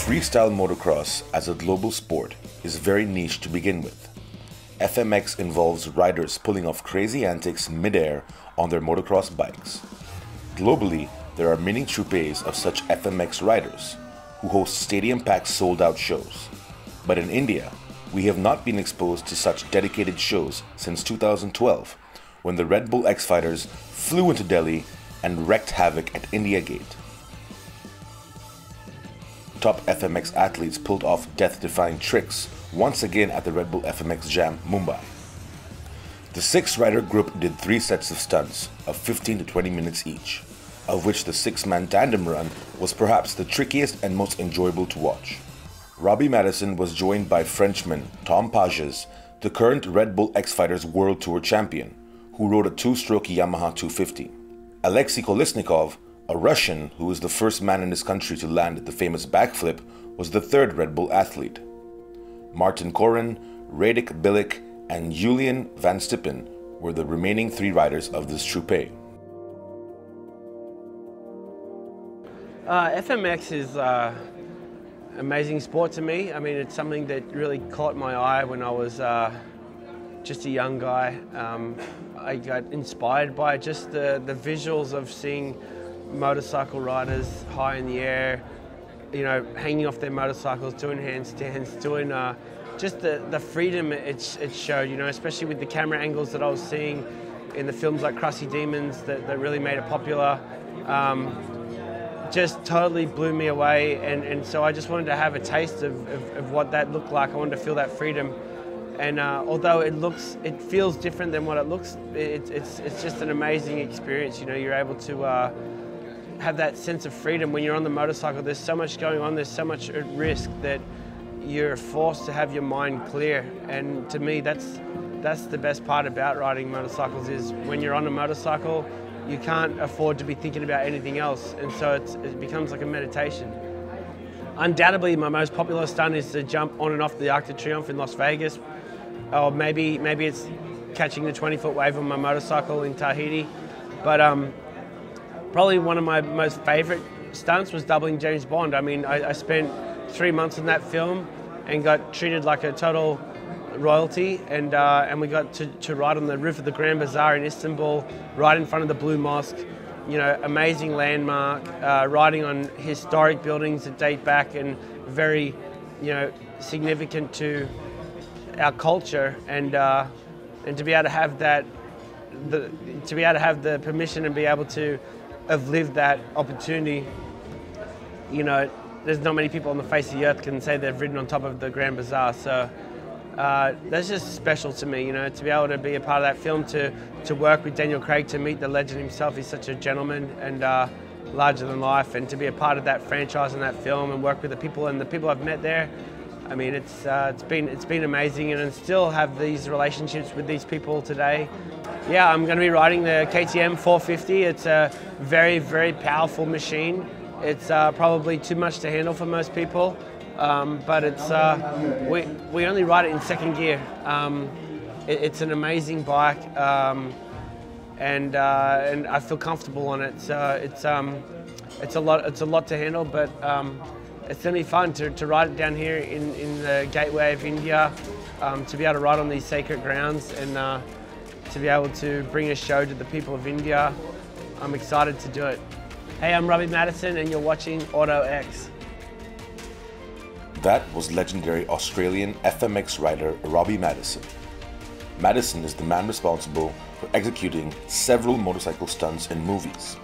Freestyle motocross as a global sport is very niche to begin with. FMX involves riders pulling off crazy antics mid-air on their motocross bikes. Globally, there are many troupes of such FMX riders who host stadium-packed sold-out shows. But in India, we have not been exposed to such dedicated shows since 2012, when the Red Bull X Fighters flew into Delhi and wreaked havoc at India Gate. Top FMX athletes pulled off death-defying tricks once again at the Red Bull FMX Jam, Mumbai. The 6-rider group did 3 sets of stunts of 15 to 20 minutes each, of which the 6-man tandem run was perhaps the trickiest and most enjoyable to watch. Robbie Maddison was joined by Frenchman Tom Pages, the current Red Bull X Fighters World Tour champion, who rode a 2-stroke Yamaha 250. Alexei Kolesnikov, a Russian who was the first man in his country to land the famous backflip, was the 3rd Red Bull athlete. Martin Koren, Radek Bilic, and Julian Van Stippen were the remaining 3 riders of this troupe. FMX is amazing sport to me. I mean, it's something that really caught my eye when I was just a young guy. I got inspired by just the visuals of seeing motorcycle riders high in the air, you know, hanging off their motorcycles, doing handstands, doing just the freedom it showed, you know, especially with the camera angles that I was seeing in the films like Crusty Demons that really made it popular. Just totally blew me away, and so I just wanted to have a taste of what that looked like. I wanted to feel that freedom. And although it feels different than what it looks, it's just an amazing experience. You know, you're able to have that sense of freedom when you're on the motorcycle. There's so much going on, there's so much at risk that you're forced to have your mind clear. And to me, that's the best part about riding motorcycles, is when you're on a motorcycle, you can't afford to be thinking about anything else. And so it becomes like a meditation. Undoubtedly, my most popular stunt is to jump on and off the Arc de Triomphe in Las Vegas. Or maybe it's catching the 20-foot wave on my motorcycle in Tahiti. But probably one of my most favorite stunts was doubling James Bond. I mean, I spent 3 months in that film and got treated like a total royalty, and we got to ride on the roof of the Grand Bazaar in Istanbul, right in front of the Blue Mosque. You know, amazing landmark, riding on historic buildings that date back and very, you know, significant to our culture, and to be able to have that, to be able to have the permission and be able to have lived that opportunity. You know, there's not many people on the face of the earth can say they've ridden on top of the Grand Bazaar. So that's just special to me, you know, to be able to be a part of that film, to work with Daniel Craig, to meet the legend himself. He's such a gentleman and larger than life, and to be a part of that franchise and that film and work with the people I've met there. I mean, it's been amazing, and I still have these relationships with these people today. Yeah, I'm going to be riding the KTM 450. It's a very, very powerful machine. It's probably too much to handle for most people, but it's we only ride it in 2nd gear. It's an amazing bike, and I feel comfortable on it. So it's a lot to handle, but it's going to be fun to ride it down here in the gateway of India, to be able to ride on these sacred grounds, and to be able to bring a show to the people of India. I'm excited to do it. Hey, I'm Robbie Maddison, and you're watching autoX. That was legendary Australian FMX rider Robbie Maddison. Maddison is the man responsible for executing several motorcycle stunts in movies.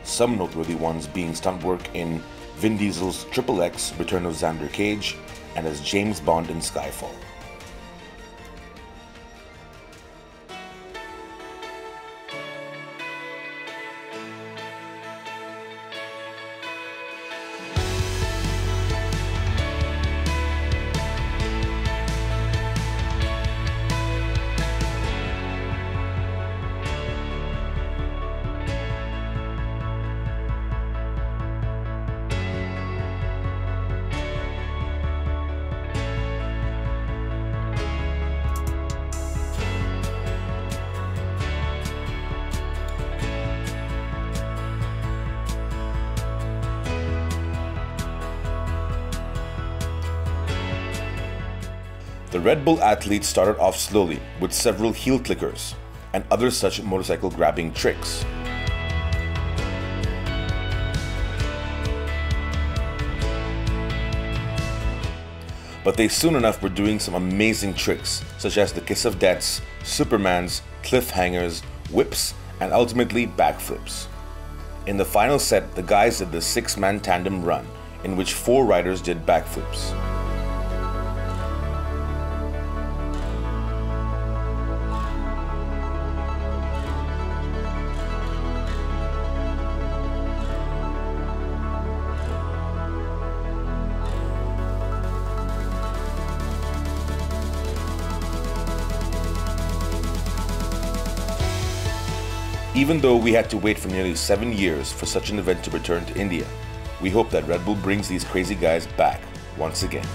Some noteworthy ones being stunt work in Vin Diesel's XXX Return of Xander Cage and as James Bond in Skyfall. The Red Bull athletes started off slowly with several heel clickers and other such motorcycle grabbing tricks. But they soon enough were doing some amazing tricks, such as the Kiss of Deaths, Supermans, cliffhangers, whips, and ultimately backflips. In the final set, the guys did the 6-man tandem run, in which 4 riders did backflips. Even though we had to wait for nearly 7 years for such an event to return to India, we hope that Red Bull brings these crazy guys back once again.